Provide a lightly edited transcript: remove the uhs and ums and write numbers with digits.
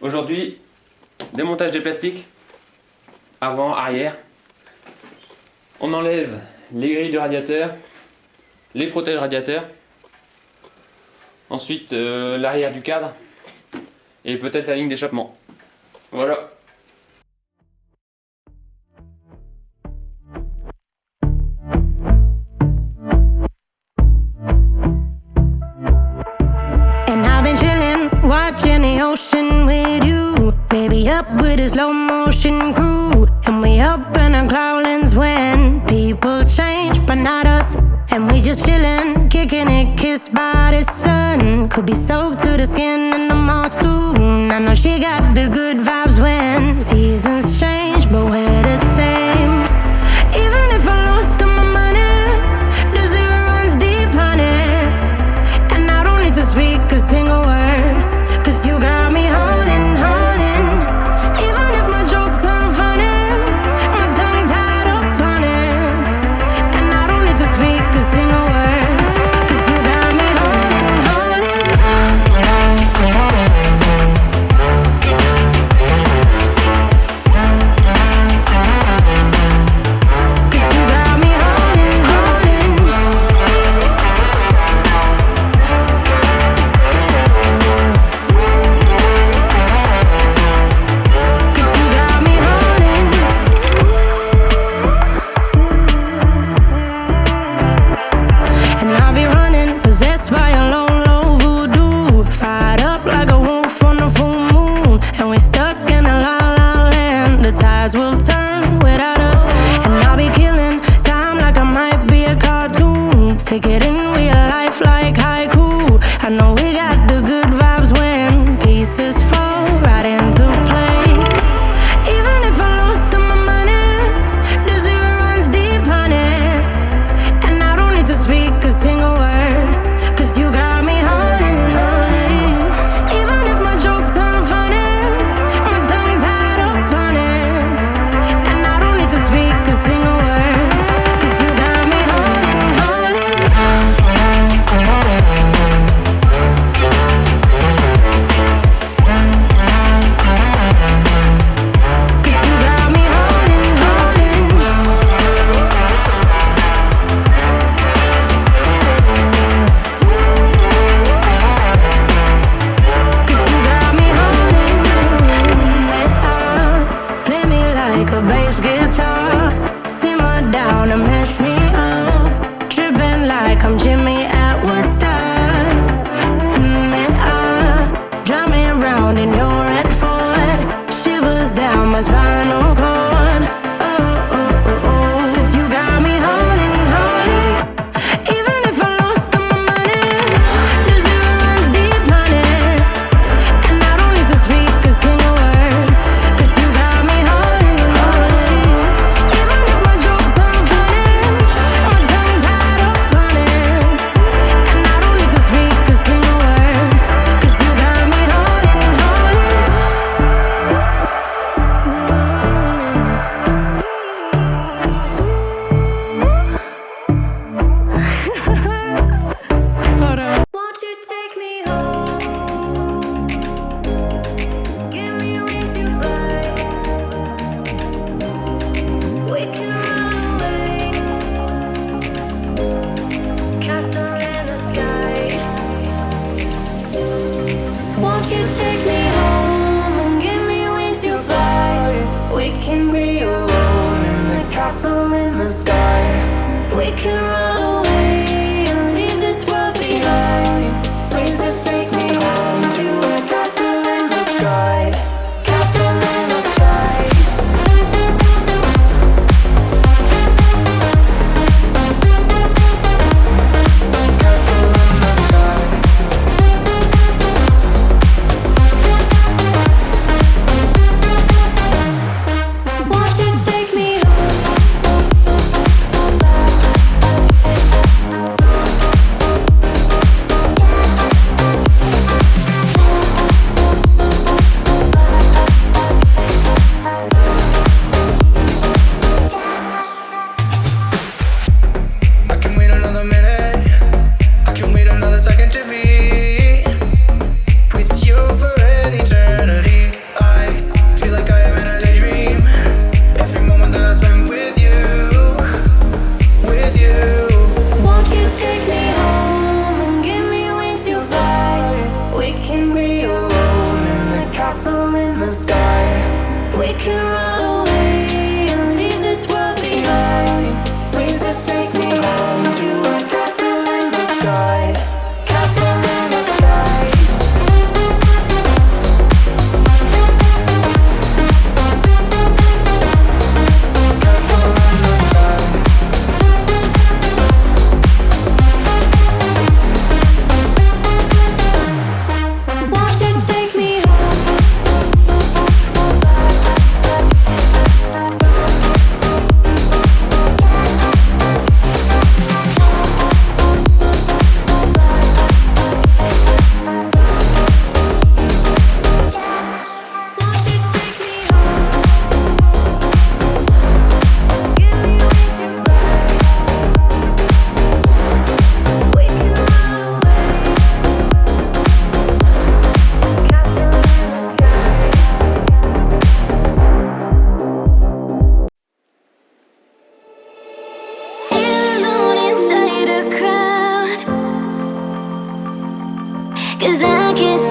Aujourd'hui, démontage des plastiques, avant, arrière. On enlève les grilles de radiateur, les protèges radiateurs, ensuite l'arrière du cadre et peut-être la ligne d'échappement. Voilà. Watching the ocean with you, baby, up with a slow motion crew, and we up in our clouds when people change, but not us. And we just chillin', kicking it, kissed by the sun. Could be soaked to the skin in the mall soon. I know she got the good vibes when seasons change, but we're the same. Even if I lost all my money, the zero runs deep, honey, and I don't need to speak a single word. You got me holding, holding. Even if my jokes aren't funny, my tongue tied up on it, and I don't need to speak a single word. Cause you got me holding, holding. Cause you got me holding, holding. Will turn without us, and I'll be killing time like I might be a cartoon. Take it in real life like haiku. I know we got the good vibes when pieces fall right into place. Even if I lost all my money, the zero runs deep, honey, and I don't need to speak a single word. Cause you got me holding, holding. Even if my jokes aren't funny, my tongue tied up on it, speak a single word. Cause you got me holding, holding. 'cause I can't